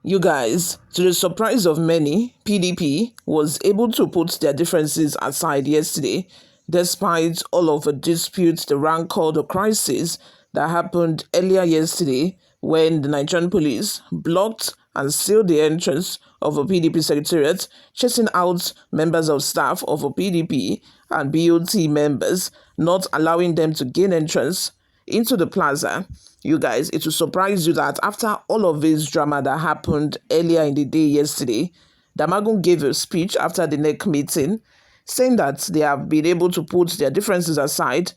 You guys, to the surprise of many, PDP was able to put their differences aside yesterday, despite all of the disputes, the rancor, the crisis that happened earlier yesterday when the Nigerian police blocked and sealed the entrance of a PDP secretariat, chasing out members of staff of a PDP and BOT members, not allowing them to gain entrance into the plaza. You guys, it will surprise you that after all of this drama that happened earlier in the day yesterday, Damagum gave a speech after the NEC meeting saying that they have been able to put their differences aside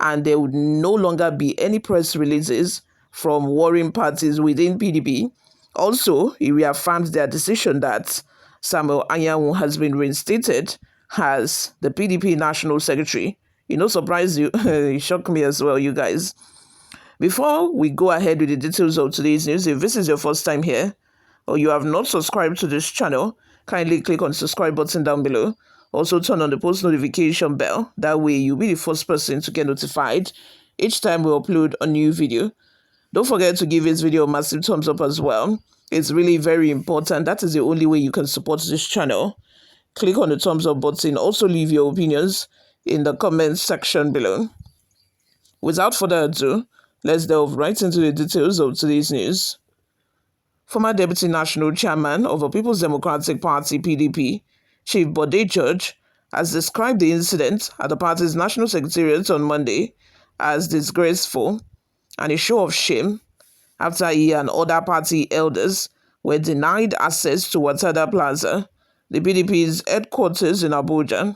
and there would no longer be any press releases from warring parties within PDP. Also, he reaffirmed their decision that Samuel Anyanwu has been reinstated as the PDP National Secretary. Surprise you, it shocked me as well, you guys. Before we go ahead with the details of today's news, if this is your first time here or you have not subscribed to this channel, kindly click on the subscribe button down below. Also turn on the post notification bell. That way you'll be the first person to get notified each time we upload a new video. Don't forget to give this video a massive thumbs up as well. It's really very important. That is the only way you can support this channel. Click on the thumbs up button. Also leave your opinions in the comments section below. Without further ado, let's delve right into the details of today's news. Former Deputy National Chairman of the People's Democratic Party, PDP, Chief Bode has described the incident at the party's National Secretariat on Monday as disgraceful and a show of shame after he and other party elders were denied access to Watada Plaza, the PDP's headquarters in Abuja.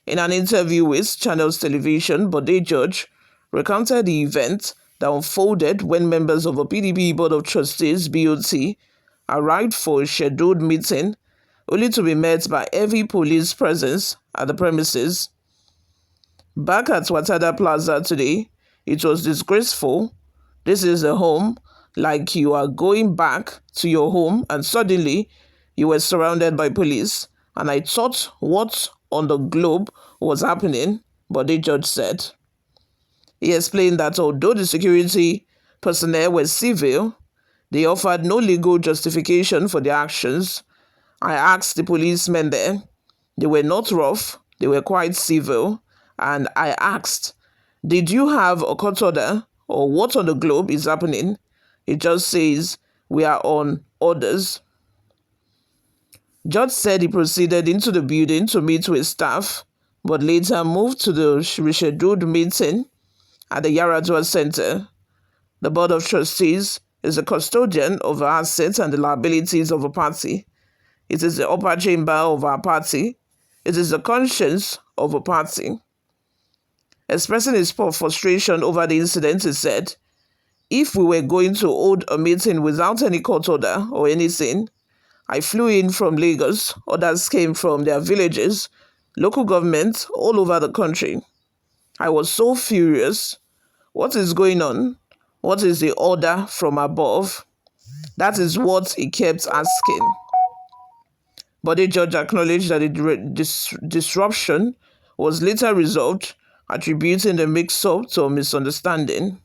In an interview with Channels Television, Bode recounted the event that unfolded when members of a PDP Board of Trustees (BOT) arrived for a scheduled meeting, only to be met by heavy police presence at the premises. Back at Watada Plaza today, it was disgraceful. This is a home, like you are going back to your home and suddenly you were surrounded by police, and I thought what on the globe was happening, Bode said. He explained that although the security personnel were civil, they offered no legal justification for their actions. I asked the policemen there. They were not rough, they were quite civil, and I asked, did you have a court order or what on the globe is happening? It just says, we are on orders. Judge said he proceeded into the building to meet with staff, but later moved to the rescheduled meeting at the Yaradua Center. The Board of Trustees is the custodian of the assets and the liabilities of a party. It is the upper chamber of our party. It is the conscience of a party. Expressing his frustration over the incident, he said, if we were going to hold a meeting without any court order or anything, I flew in from Lagos, others came from their villages, local governments all over the country. I was so furious. What is going on? What is the order from above? That is what he kept asking. But the judge acknowledged that the disruption was later resolved, attributing the mix-up to a misunderstanding.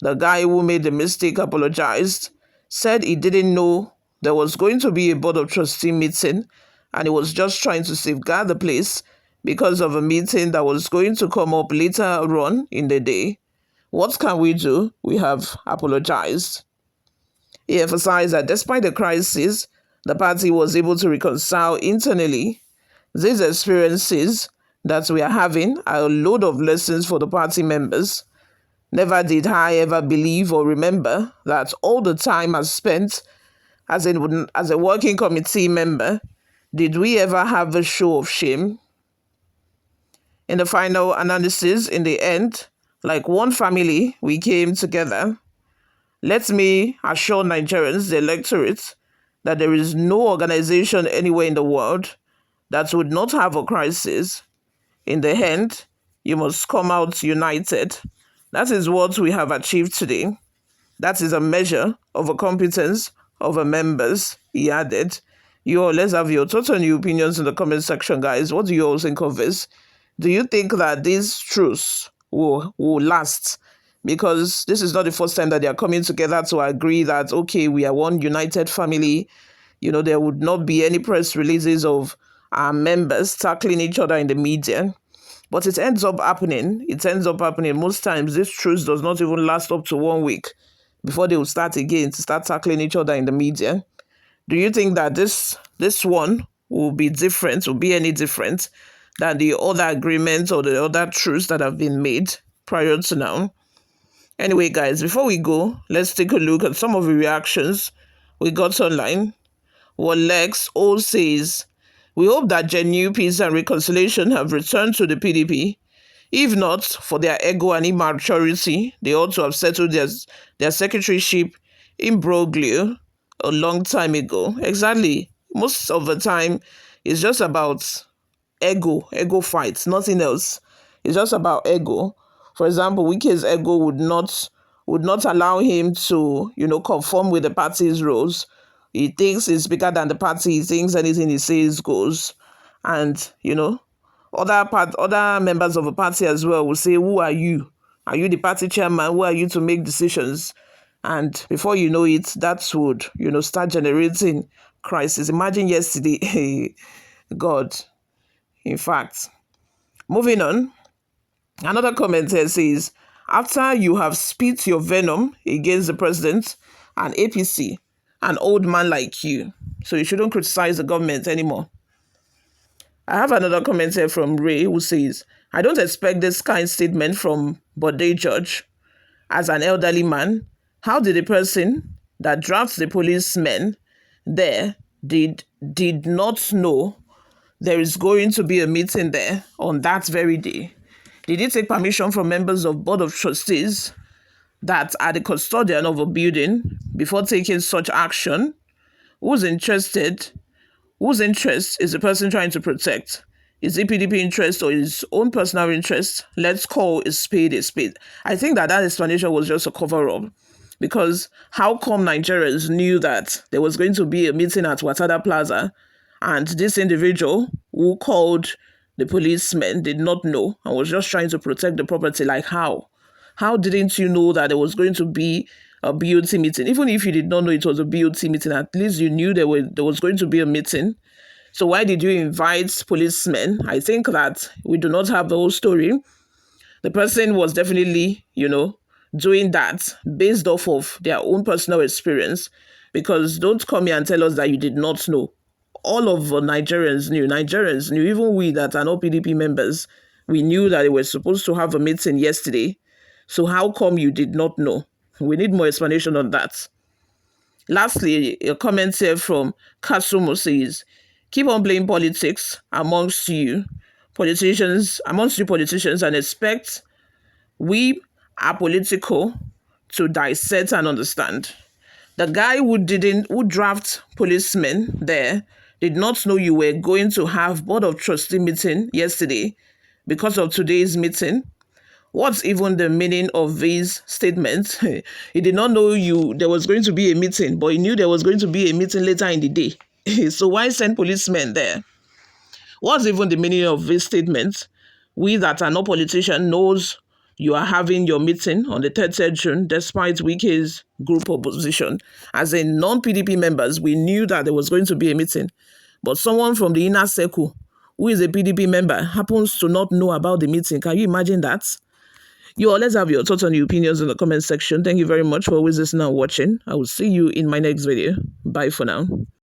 The guy who made the mistake apologized, said he didn't know there was going to be a Board of Trustee meeting and he was just trying to safeguard the place because of a meeting that was going to come up later on in the day. What can we do? We have apologized. He emphasized that despite the crisis, the party was able to reconcile internally. These experiences that we are having are a load of lessons for the party members. Never did I ever believe or remember that all the time I spent as a working committee member, did we ever have a show of shame? In the final analysis, in the end, like one family, we came together. Let me assure Nigerians, the electorate, that there is no organization anywhere in the world that would not have a crisis. In the end, you must come out united. That is what we have achieved today. That is a measure of a competence of our members, he added. You all, let's have your thoughts and your opinions in the comment section, guys. What do you all think of this? Do you think that these truths will last? because this is not the first time that they are coming together to agree that, okay, we are one united family. There would not be any press releases of our members tackling each other in the media. But it ends up happening. Most times. This truce does not even last up to 1 week before they will start again to start tackling each other in the media. Do you think that this one will be any different than the other agreements or the other truce that have been made prior to now? Anyway, guys, before we go, let's take a look at some of the reactions we got online. What Lex O says: we hope that genuine peace and reconciliation have returned to the PDP. If not for their ego and immaturity, they ought to have settled their secretaryship imbroglio a long time ago. Exactly. Most of the time, it's just about ego fights, nothing else. It's just about ego. For example, Wike's ego would not allow him to, conform with the party's rules. He thinks he's bigger than the party. He thinks anything he says goes. And, other members of the party as well will say, who are you? Are you the party chairman? Who are you to make decisions? And before you know it, that would, start generating crisis. Imagine yesterday. God. In fact. Moving on. Another comment here says, after you have spit your venom against the president and APC, an old man like you, so you shouldn't criticize the government anymore. I have another comment here from Ray who says, I don't expect this kind of statement from Bode Judge. As an elderly man, how did the person that drafts the policemen there did not know there is going to be a meeting there on that very day? Did he take permission from members of Board of Trustees that are the custodian of a building before taking such action? Whose interest is the person trying to protect? Is it PDP interest or his own personal interest? Let's call a spade a spade. I think that explanation was just a cover-up, because how come Nigerians knew that there was going to be a meeting at Watada Plaza and this individual who called the policemen did not know and was just trying to protect the property? Like how? How didn't you know that there was going to be a BOT meeting? Even if you did not know it was a BOT meeting, at least you knew there was going to be a meeting. So why did you invite policemen? I think that we do not have the whole story. The person was definitely, doing that based off of their own personal experience, because don't come here and tell us that you did not know. All of Nigerians knew, even we that are not PDP members, we knew that they were supposed to have a meeting yesterday. So how come you did not know? We need more explanation on that. Lastly, a comment here from Kasumo says, keep on playing politics amongst you politicians, and expect we are political to dissect and understand. The guy who draft policemen there did not know you were going to have Board of Trustee meeting yesterday because of today's meeting. What's even the meaning of these statements? He did not know there was going to be a meeting, but he knew there was going to be a meeting later in the day. So why send policemen there? What's even the meaning of these statements? We that are not politicians knows you are having your meeting on the 30th June despite Wike's group opposition. As in non-PDP members, we knew that there was going to be a meeting. But someone from the inner circle who is a PDP member happens to not know about the meeting. Can you imagine that? You all, let's have your thoughts and your opinions in the comment section. Thank you very much for always listening and watching. I will see you in my next video. Bye for now.